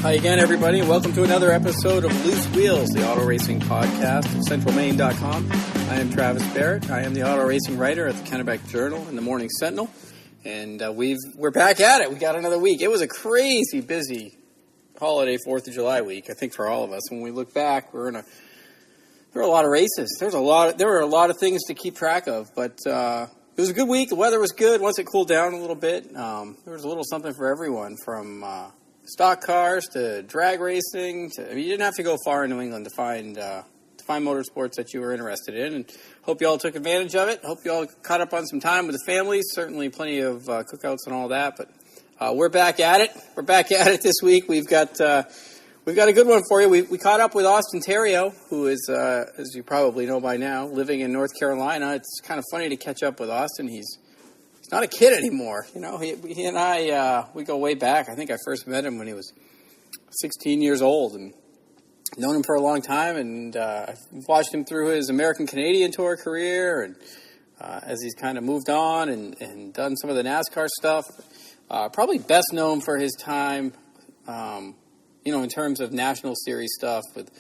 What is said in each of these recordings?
Hi again, everybody, and welcome to another episode of Loose Wheels, the auto racing podcast of CentralMaine.com. I am Travis Barrett. I am the auto racing writer at the Kennebec Journal and the Morning Sentinel, and we're back at it. We got another week. It was a crazy busy holiday 4th of July week, I think, for all of us. When we look back, there were a lot of races. There were a lot of things to keep track of, but it was a good week. The weather was good. Once it cooled down a little bit, there was a little something for everyone, from stock cars to drag racing. You didn't have to go far in New England to find motorsports that you were interested in. And hope you all took advantage of it. Hope you all caught up on some time with the families. Certainly plenty of cookouts and all that. But we're back at it. We're back at it this week. We've got a good one for you. We caught up with Austin Theriault, who is, as you probably know by now, living in North Carolina. It's kind of funny to catch up with Austin. He's not a kid anymore. You know, he and I, we go way back. I think I first met him when he was 16 years old, and known him for a long time. And I've watched him through his American-Canadian Tour career, and as he's kind of moved on and done some of the NASCAR stuff. Probably best known for his time, in terms of National Series stuff with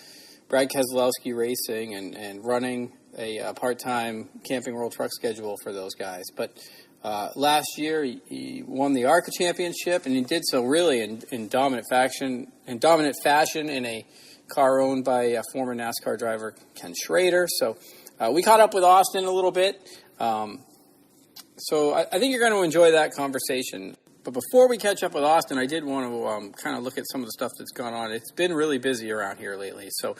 Brad Keselowski Racing and running a part-time Camping World Truck schedule for those guys. But last year he won the ARCA Championship, and he did so really in dominant fashion in a car owned by former NASCAR driver Ken Schrader. So we caught up with Austin a little bit. So I think you're going to enjoy that conversation. But before we catch up with Austin, I did want to kind of look at some of the stuff that's gone on. It's been really busy around here lately. So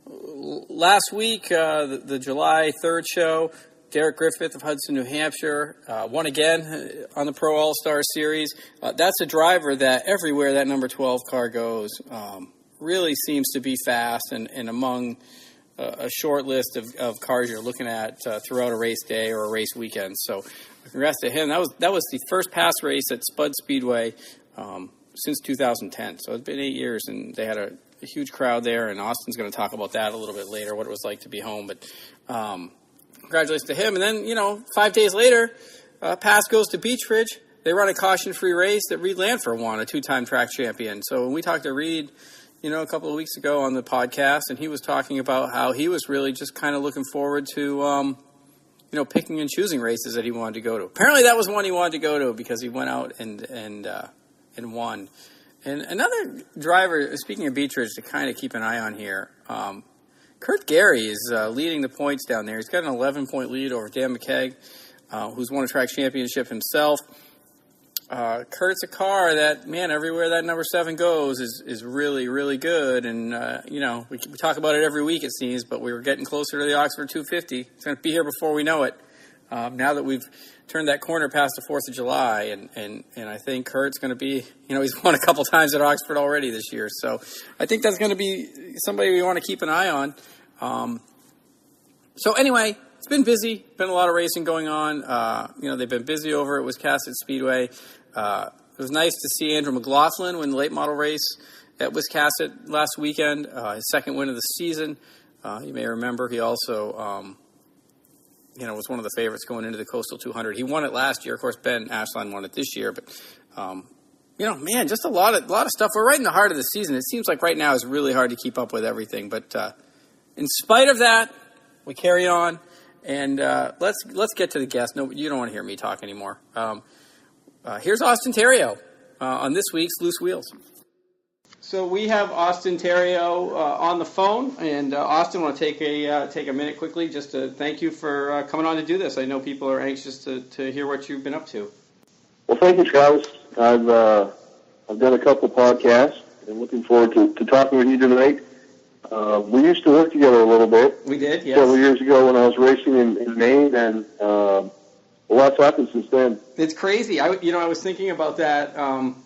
last week, the July 3rd show, Derek Griffith of Hudson, New Hampshire, won again on the Pro All-Star Series. That's a driver that everywhere that number 12 car goes really seems to be fast and among a short list of cars you're looking at throughout a race day or a race weekend. So congrats to him. That was the first pass race at Spud Speedway since 2010. So it's been 8 years, and they had a huge crowd there, and Austin's going to talk about that a little bit later, what it was like to be home. But congratulations to him. And then, 5 days later, pass goes to Beech Ridge. They run a caution-free race that Reed Lanford won, a two-time track champion. So when we talked to Reed, a couple of weeks ago on the podcast, and he was talking about how he was really just kind of looking forward to, picking and choosing races that he wanted to go to. Apparently that was one he wanted to go to because he went out and won. And another driver, speaking of Beech Ridge, to kind of keep an eye on here, Kurt Gary is leading the points down there. He's got an 11-point lead over Dan McKeag, who's won a track championship himself. Kurt's a car that, man, everywhere that number 7 goes is really, really good. And, we talk about it every week, it seems, but we were getting closer to the Oxford 250. It's going to be here before we know it. Now that we've turned that corner past the 4th of July, and I think Kurt's going to be, he's won a couple times at Oxford already this year. So I think that's going to be somebody we want to keep an eye on. So anyway, it's been busy. Been a lot of racing going on. They've been busy over at Wiscasset Speedway. It was nice to see Andrew McLaughlin win the late model race at Wiscasset last weekend, his second win of the season. You may remember he also, was one of the favorites going into the Coastal 200. He won it last year. Of course, Ben Ashline won it this year. But, just a lot of stuff. We're right in the heart of the season. It seems like right now is really hard to keep up with everything. But in spite of that, we carry on. And let's get to the guest. No, you don't want to hear me talk anymore. Here's Austin Theriault on this week's Loose Wheels. So we have Austin Theriault on the phone, and Austin, I want to take a minute quickly just to thank you for coming on to do this. I know people are anxious to hear what you've been up to. Well, thank you, Travis. I've done a couple podcasts, and looking forward to talking with you tonight. We used to work together a little bit. We did, yes. Several years ago when I was racing in Maine, and a lot's happened since then. It's crazy. I was thinking about that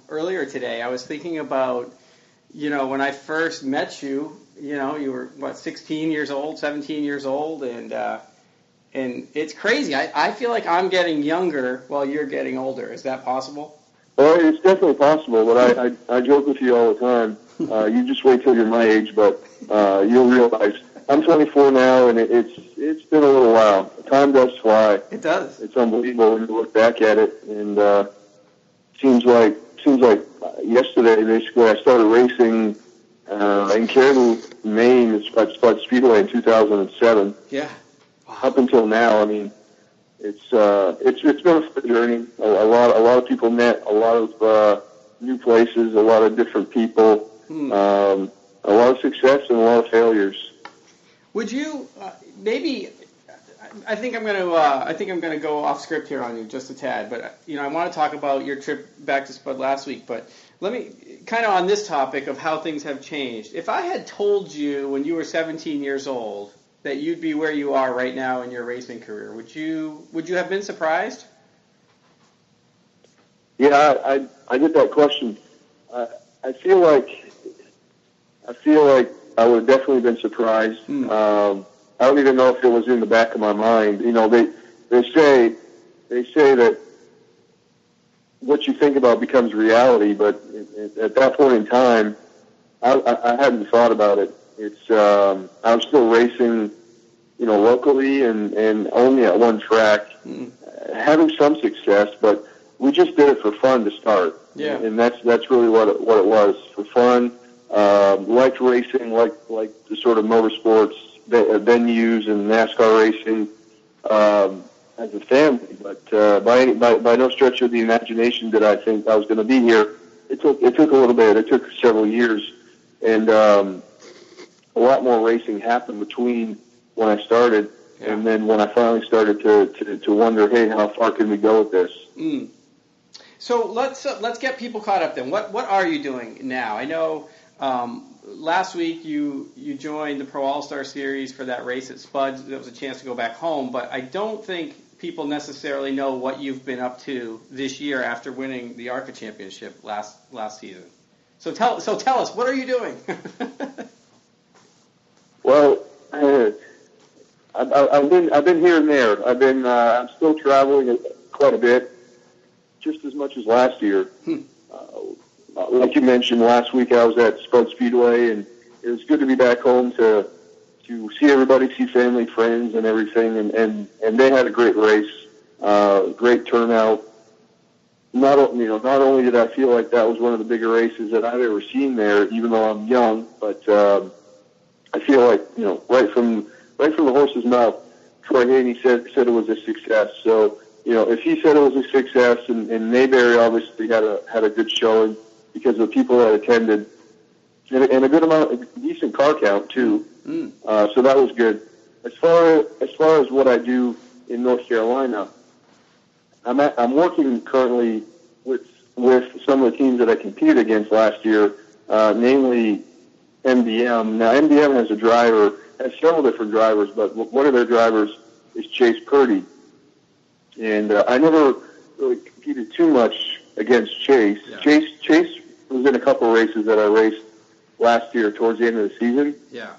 earlier today. I was thinking about, when I first met you, you were, 16 years old, 17 years old, and it's crazy. I feel like I'm getting younger while you're getting older. Is that possible? Well, it's definitely possible, but I joke with you all the time. You just wait till you're my age, but you'll realize I'm 24 now, and it's been a little while. Time does fly. It does. It's unbelievable when you look back at it, and seems like seems like yesterday, basically, I started racing in Caribou, Maine, at Spud Speedway in 2007. Yeah. Wow. Up until now, I mean, it's been a fun journey. A lot of people met, a lot of new places, a lot of different people, a lot of success and a lot of failures. Would you maybe? I think I'm going to go off script here on you just a tad, but I want to talk about your trip back to Spud last week. But let me kind of on this topic of how things have changed. If I had told you when you were 17 years old that you'd be where you are right now in your racing career, would you have been surprised? Yeah, I get that question. I feel like I would have definitely been surprised. I don't even know if it was in the back of my mind. They say that what you think about becomes reality, but at that point in time, I hadn't thought about it. I was still racing, locally and only at one track, having some success, but we just did it for fun to start. Yeah. And that's really what it was, for fun. Liked racing, like the sort of motorsports venues and NASCAR racing as a family, but by no stretch of the imagination did I think I was going to be here. It took a little bit. It took several years, and a lot more racing happened between when I started and then when I finally started to wonder, hey, how far can we go with this? So let's get people caught up then. What are you doing now? I know. Last week you joined the Pro All-Star Series for that race at Spud. There was a chance to go back home, but I don't think people necessarily know what you've been up to this year after winning the ARCA championship last season. So tell us, what are you doing? Well, I've been here and there. I'm still traveling quite a bit, just as much as last year. Like you mentioned, last week I was at Spud Speedway, and it was good to be back home to see everybody, see family, friends, and everything. And they had a great race, great turnout. Not only did I feel like that was one of the bigger races that I've ever seen there, even though I'm young, but I feel like right from the horse's mouth, Troy Haney said it was a success. So if he said it was a success, and Mayberry obviously had a good showing, because of the people that attended, and a good amount, decent car count too. So that was good. As far as what I do in North Carolina, I'm working currently with some of the teams that I competed against last year, namely MDM. Now MDM has several different drivers, but one of their drivers is Chase Purdy, and I never really competed too much against Chase. Yeah. Chase was in a couple of races that I raced last year towards the end of the season. Yeah.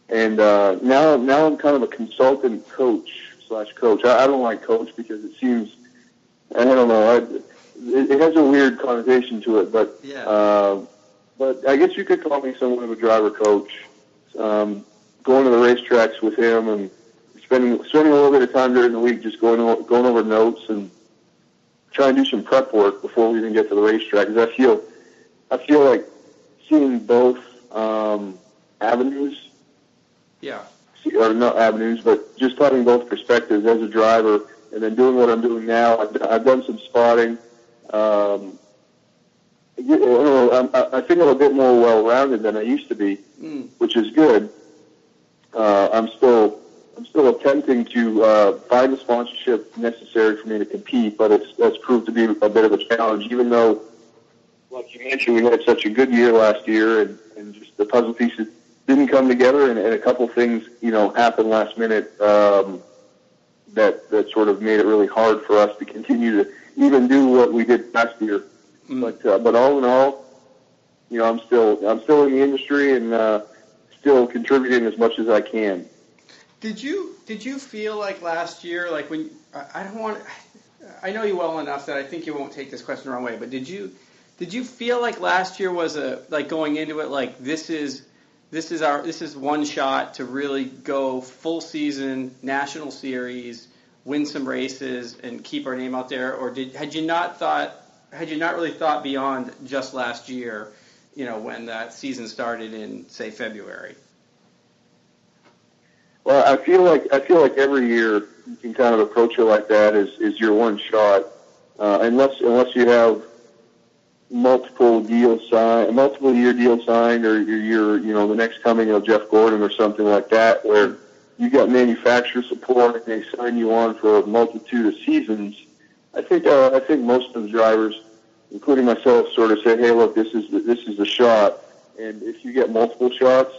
And now I'm kind of a consultant coach. I don't like coach because it seems, I don't know, it has a weird connotation to it, but but I guess you could call me somewhat of a driver coach. Going to the racetracks with him and spending a little bit of time during the week just going over notes and trying to do some prep work before we even get to the racetrack. Because I feel like seeing both avenues. Yeah. Or not avenues, but just having both perspectives as a driver, and then doing what I'm doing now. I've done some spotting. I think I'm a bit more well-rounded than I used to be, which is good. I'm still attempting to find the sponsorship necessary for me to compete, but that's proved to be a bit of a challenge, even though, like you mentioned, we had such a good year last year, and just the puzzle pieces didn't come together, and a couple things, happened last minute that sort of made it really hard for us to continue to even do what we did last year. But all in all, I'm still in the industry and still contributing as much as I can. Did you feel like last year, like when I know you well enough that I think you won't take this question the wrong way, but did you feel like last year was like going into it like this is one shot to really go full season national series, win some races, and keep our name out there? Or had you not thought had you not really thought beyond just last year, when that season started in, say, February? Well, I feel like every year you can kind of approach it like that is your one shot, unless you have multiple year deal signed, or you're the next coming of Jeff Gordon or something like that, where you got manufacturer support and they sign you on for a multitude of seasons. I think most of the drivers, including myself, sort of say, hey, look, this is the shot, and if you get multiple shots,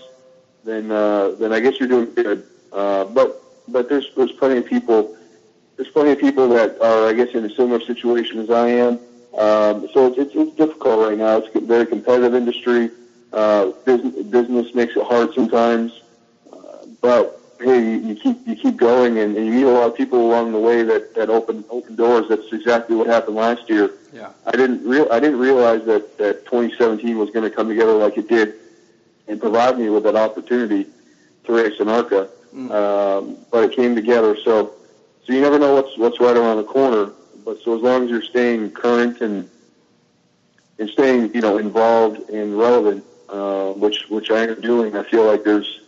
then I guess you're doing good. But there's plenty of people. There's plenty of people that are, I guess, in a similar situation as I am. So it's difficult right now. It's a very competitive industry. Business makes it hard sometimes. But hey, you keep going, and you meet a lot of people along the way that open doors. That's exactly what happened last year. Yeah. I didn't realize that 2017 was going to come together like it did, and provide me with that opportunity to race in ARCA. But it came together. So you never know what's right around the corner. But so as long as you're staying current and staying involved and relevant, which I am doing, I feel like there's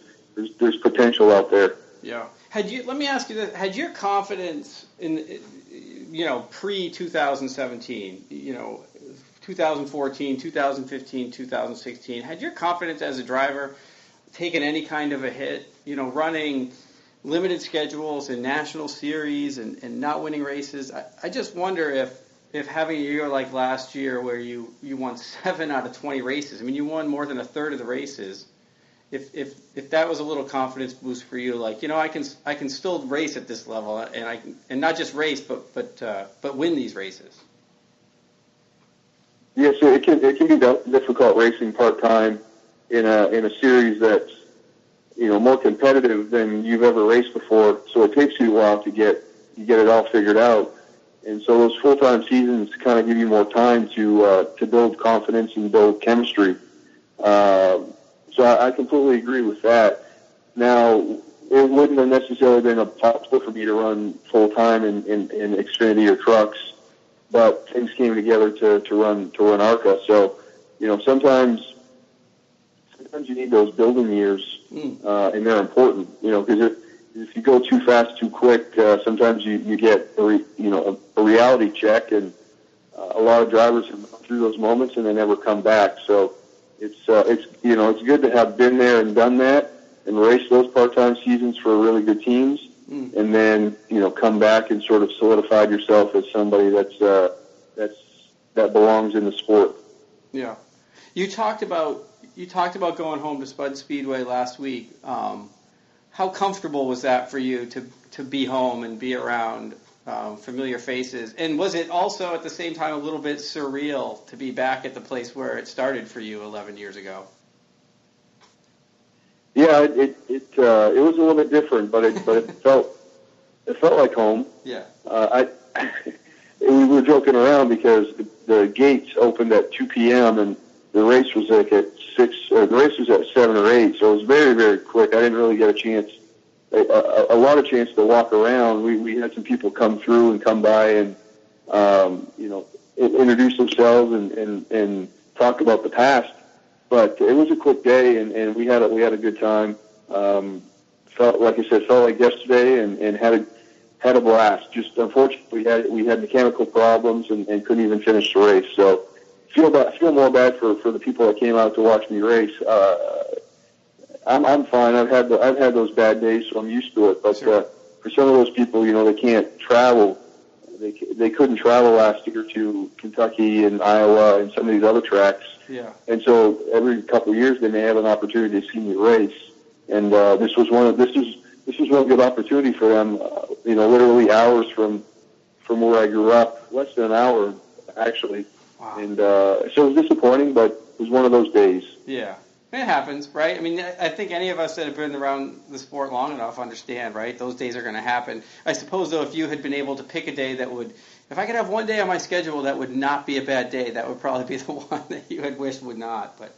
potential out there. Yeah. Let me ask you this: had your confidence in pre 2017, 2014, 2015, 2016, had your confidence as a driver taken any kind of a hit? Running limited schedules and national series and not winning races. I just wonder if having a year like last year where you won 7 out of 20 races, I mean, you won more than a third of the races, if that was a little confidence boost for you, like, I can still race at this level, and not just race, but win these races. Yes, it can be difficult racing part-time in a series that's more competitive than you've ever raced before. So it takes you a while to get it all figured out. And so those full-time seasons kind of give you more time to build confidence and build chemistry. So I completely agree with that. Now, it wouldn't have necessarily been possible for me to run full-time in Xfinity or trucks, but things came together to run ARCA. So, sometimes you need those building years, and they're important, because if you go too fast, too quick, sometimes you get a reality check, and a lot of drivers have gone through those moments and they never come back. So it's good to have been there and done that and raced those part-time seasons for really good teams, and then come back and sort of solidified yourself as somebody that belongs in the sport. Yeah, you talked about going home to Spud Speedway last week. How comfortable was that for you to be home and be around familiar faces? And was it also at the same time a little bit surreal to be back at the place where it started for you 11 years ago? Yeah, it was a little bit different, but it felt like home. Yeah. We were joking around because the gates opened at 2 p.m. and the race was like at 6. The race was at 7 or 8, so it was very, very quick. I didn't really get a lot of chance to walk around. We had some people come through and come by and introduce themselves and talk about the past. But it was a quick day, and we had a good time. Felt like yesterday, and had a blast. Just unfortunately, we had mechanical problems and couldn't even finish the race. So feel more bad for the people that came out to watch me race. I'm fine. I've had those bad days, so I'm used to it. But sure. For some of those people, they can't travel. They couldn't travel last year to Kentucky and Iowa and some of these other tracks. Yeah. And so every couple of years they may have an opportunity to see me race. And this was one good opportunity for them. Literally hours from where I grew up, less than an hour actually. Wow. And so it was disappointing, but it was one of those days. Yeah. It happens, right? I mean, I think any of us that have been around the sport long enough understand, right? Those days are going to happen. I suppose, though, if you had been able to pick a day that would, if I could have one day on my schedule that would not be a bad day, that would probably be the one that you had wished would not. But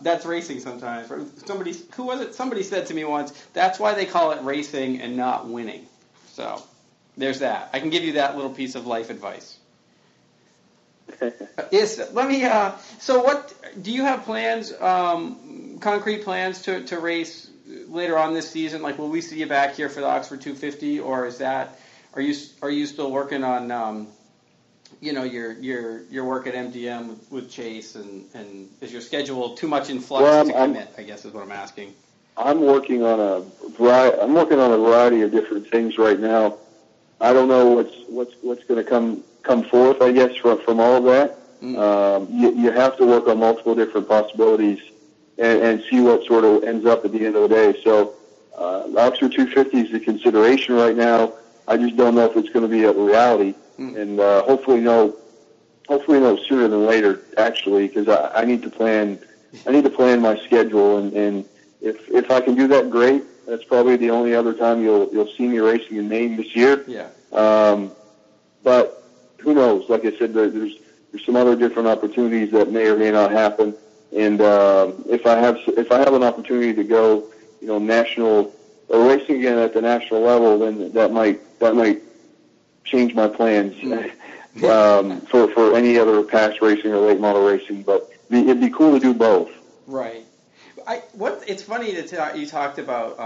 that's racing sometimes. Somebody said to me once, that's why they call it racing and not winning. So there's that. I can give you that little piece of life advice. Let me. So, what do you have plans? Concrete plans to race later on this season? Like, will we see you back here for the Oxford 250, or is that? Are you still working on? Your work at MDM with Chase, and is your schedule too much in flux to commit? I guess is what I'm asking. I'm working on a variety of different things right now. I don't know what's going to come forth, I guess, from all of that. You have to work on multiple different possibilities and see what sort of ends up at the end of the day. So Oxford 250 is the consideration right now. I just don't know if it's going to be a reality, and hopefully know sooner than later, actually, because I need to plan. I need to plan my schedule, and if I can do that, great. That's probably the only other time you'll see me racing in Maine this year. Yeah. But who knows? Like I said, there's some other different opportunities that may or may not happen. And if I have an opportunity to go, national or racing again at the national level, then that might change my plans for any other past racing or late model racing. But it'd be cool to do both. Right. It's funny that you talked about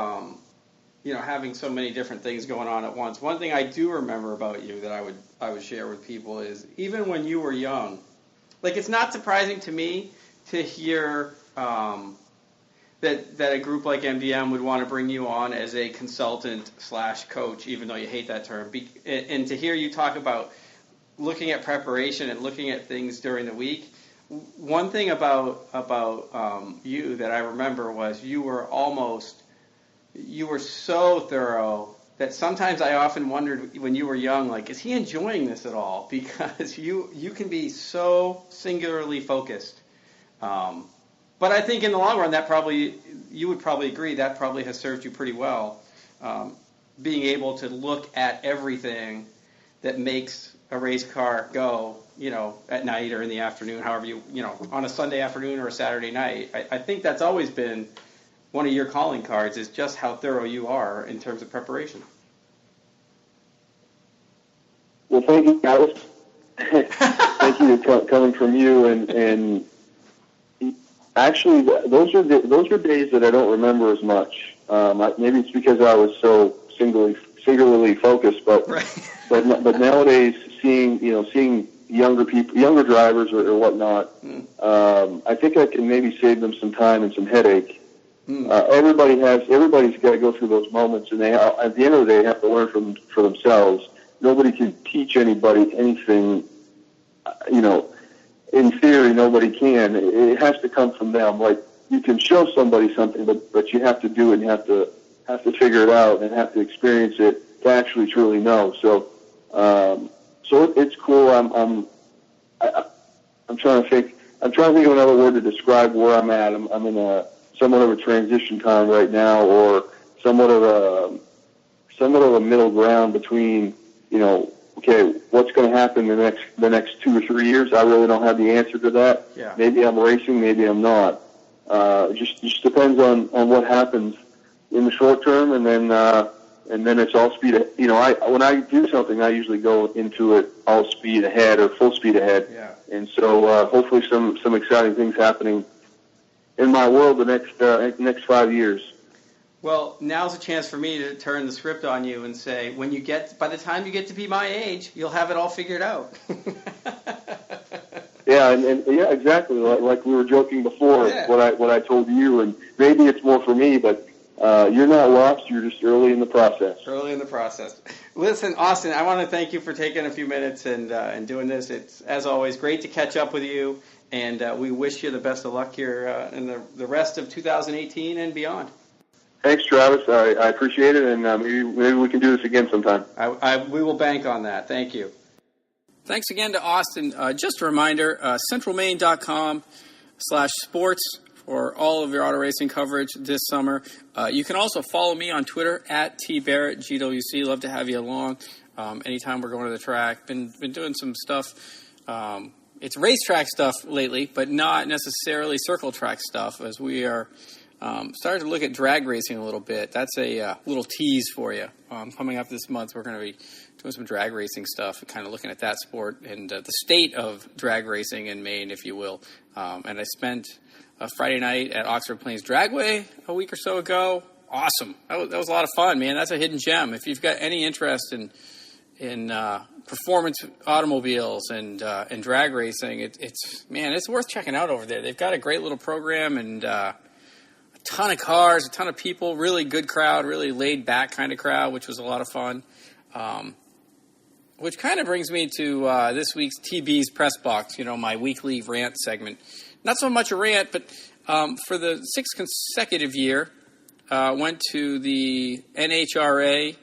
having so many different things going on at once. One thing I do remember about you that I would share with people is even when you were young, like it's not surprising to me to hear that a group like MDM would want to bring you on as a consultant / coach, even though you hate that term, and to hear you talk about looking at preparation and looking at things during the week. One thing about you that I remember was you were so thorough that sometimes I often wondered when you were young, like, is he enjoying this at all? Because you can be so singularly focused. But I think in the long run, you would probably agree that probably has served you pretty well, being able to look at everything that makes a race car go, at night or in the afternoon, however on a Sunday afternoon or a Saturday night. I think that's always been one of your calling cards, is just how thorough you are in terms of preparation. Well, thank you, Travis. Thank you coming from you, and actually, those are days that I don't remember as much. Maybe it's because I was so singularly focused, but right. but nowadays, seeing younger people, younger drivers or whatnot, I think I can maybe save them some time and some headache. Everybody's got to go through those moments, and at the end of the day, have to learn for themselves. Nobody can teach anybody anything. In theory, nobody can. It has to come from them. Like, you can show somebody something, but you have to do it, and you have to figure it out and have to experience it to actually truly know. So it's cool. I'm trying to think. I'm trying to think of another word to describe where I'm at. I'm in a somewhat of a transition time right now, or somewhat of a middle ground between, okay, what's going to happen the next 2 or 3 years? I really don't have the answer to that. Yeah. Maybe I'm racing, maybe I'm not. Just depends on what happens in the short term, and then it's all speed. When I do something, I usually go into it all speed ahead or full speed ahead. Yeah. And so hopefully some exciting things happening in my world the next 5 years. Well, now's a chance for me to turn the script on you and say, by the time you get to be my age, you'll have it all figured out. Yeah, and yeah, exactly. Like we were joking before, yeah. what I told you, and maybe it's more for me, but you're not lost. You're just early in the process. Early in the process. Listen, Austin, I want to thank you for taking a few minutes and doing this. It's, as always, great to catch up with you, and we wish you the best of luck here in the rest of 2018 and beyond. Thanks, Travis. I appreciate it, and maybe we can do this again sometime. We will bank on that. Thank you. Thanks again to Austin. Just a reminder, centralmaine.com/sports for all of your auto racing coverage this summer. You can also follow me on Twitter at @TBarrettGWC. Love to have you along anytime we're going to the track. Been doing some stuff. It's racetrack stuff lately, but not necessarily circle track stuff, as we are starting to look at drag racing a little bit. That's a little tease for you. Coming up this month, we're going to be doing some drag racing stuff, kind of looking at that sport and the state of drag racing in Maine, if you will. And I spent a Friday night at Oxford Plains Dragway a week or so ago. Awesome. That was a lot of fun, man. That's a hidden gem. If you've got any interest in performance automobiles and drag racing, it's worth checking out over there. They've got a great little program and a ton of cars, a ton of people, really good crowd, really laid back kind of crowd, which was a lot of fun. Which kind of brings me to this week's TB's Press Box, my weekly rant segment. Not so much a rant, but for the sixth consecutive year, went to the NHRA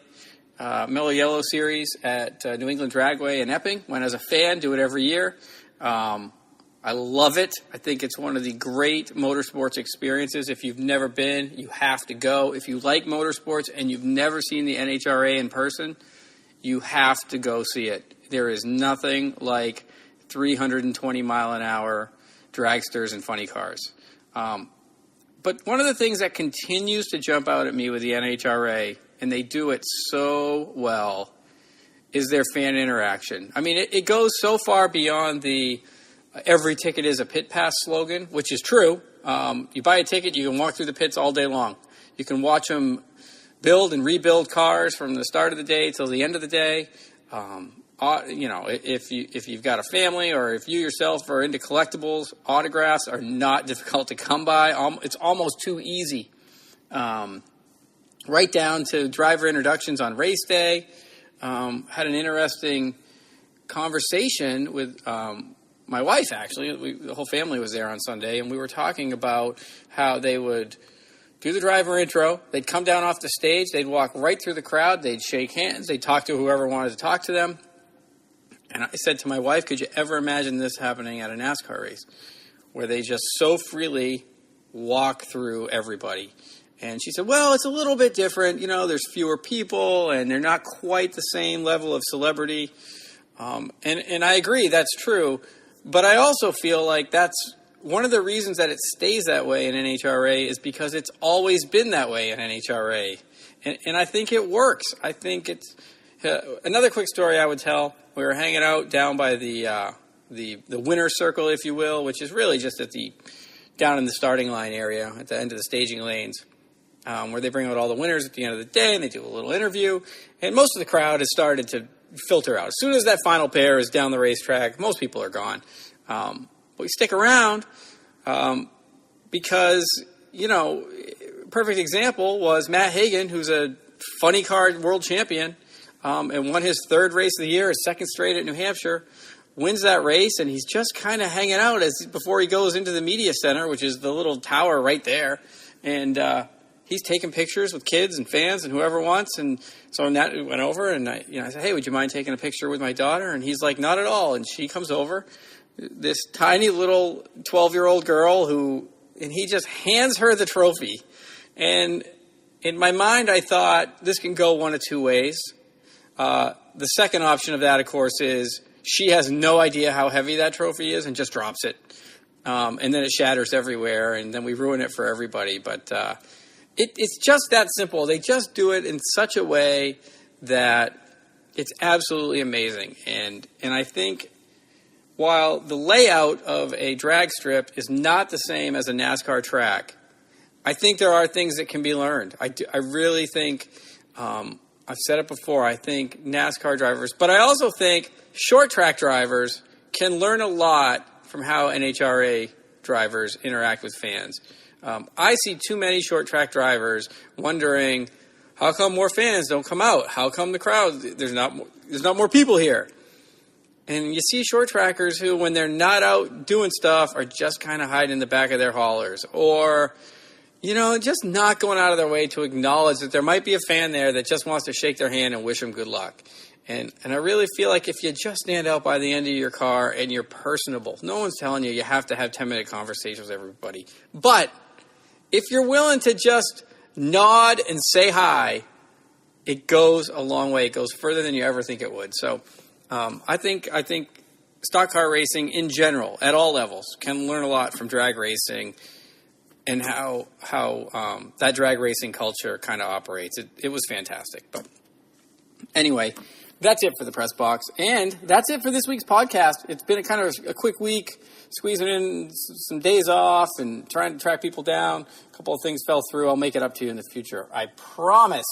Mellow Yellow Series at New England Dragway in Epping. Went as a fan, do it every year. I love it. I think it's one of the great motorsports experiences. If you've never been, you have to go. If you like motorsports and you've never seen the NHRA in person, you have to go see it. There is nothing like 320-mile-an-hour dragsters and funny cars. But one of the things that continues to jump out at me with the NHRA, and they do it so well, is their fan interaction. I mean, it goes so far beyond the every ticket is a pit pass slogan, which is true. You buy a ticket, you can walk through the pits all day long. You can watch them build and rebuild cars from the start of the day till the end of the day. If you've got a family or if you yourself are into collectibles, autographs are not difficult to come by. It's almost too easy. Right down to driver introductions on race day. Had an interesting conversation with my wife, actually. The whole family was there on Sunday, and we were talking about how they would do the driver intro. They'd come down off the stage. They'd walk right through the crowd. They'd shake hands. They'd talk to whoever wanted to talk to them. And I said to my wife, could you ever imagine this happening at a NASCAR race where they just so freely walk through everybody? And she said, well, it's a little bit different. There's fewer people and they're not quite the same level of celebrity. And I agree, that's true. But I also feel like that's one of the reasons that it stays that way in NHRA is because it's always been that way in NHRA. And I think it works. I think it's another quick story I would tell. We were hanging out down by the winner's circle, if you will, which is really just down in the starting line area at the end of the staging lanes, where they bring out all the winners at the end of the day and they do a little interview. And most of the crowd has started to filter out. As soon as that final pair is down the racetrack, most people are gone. But we stick around because, perfect example was Matt Hagan, who's a funny car world champion, and won his third race of the year, his second straight at New Hampshire, wins that race, and he's just kind of hanging out before he goes into the media center, which is the little tower right there, and he's taking pictures with kids and fans and whoever wants. And so Nat went over, and I said, hey, would you mind taking a picture with my daughter? And he's like, not at all. And she comes over, this tiny little 12-year-old girl and he just hands her the trophy. And in my mind, I thought this can go one of two ways. The second option of that, of course, is she has no idea how heavy that trophy is and just drops it. And then it shatters everywhere, and then we ruin it for everybody. But it's just that simple. They just do it in such a way that it's absolutely amazing. And I think while the layout of a drag strip is not the same as a NASCAR track, I think there are things that can be learned. I really think, I've said it before, I think NASCAR drivers, but I also think short track drivers can learn a lot from how NHRA drivers interact with fans. I see too many short track drivers wondering, how come more fans don't come out? How come the crowd, there's not more people here? And you see short trackers who, when they're not out doing stuff, are just kind of hiding in the back of their haulers, or just not going out of their way to acknowledge that there might be a fan there that just wants to shake their hand and wish them good luck. And I really feel like if you just stand out by the end of your car and you're personable, no one's telling you have to have 10-minute conversations with everybody. But if you're willing to just nod and say hi, it goes a long way. It goes further than you ever think it would. So I think stock car racing in general, at all levels, can learn a lot from drag racing and how that drag racing culture kind of operates. It was fantastic. But anyway, that's it for the Press Box. And that's it for this week's podcast. It's been a quick week, squeezing in some days off and trying to track people down. A couple of things fell through. I'll make it up to you in the future. I promise.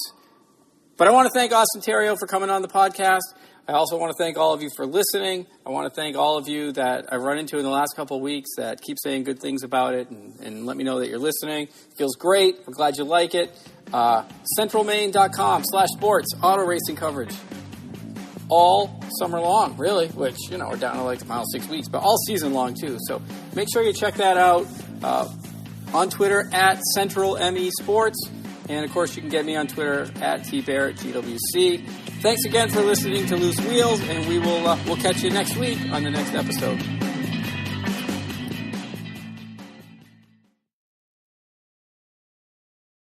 But I want to thank Austin Theriault for coming on the podcast. I also want to thank all of you for listening. I want to thank all of you that I've run into in the last couple of weeks that keep saying good things about it and let me know that you're listening. It feels great. I'm glad you like it. CentralMaine.com/sports, auto racing coverage. All summer long, really, which, we're down to like mile 6 weeks, but all season long too. So make sure you check that out on Twitter at CentralMeSports. And of course, you can get me on Twitter at TBarrettGWC. Thanks again for listening to Loose Wheels, and we'll catch you next week on the next episode.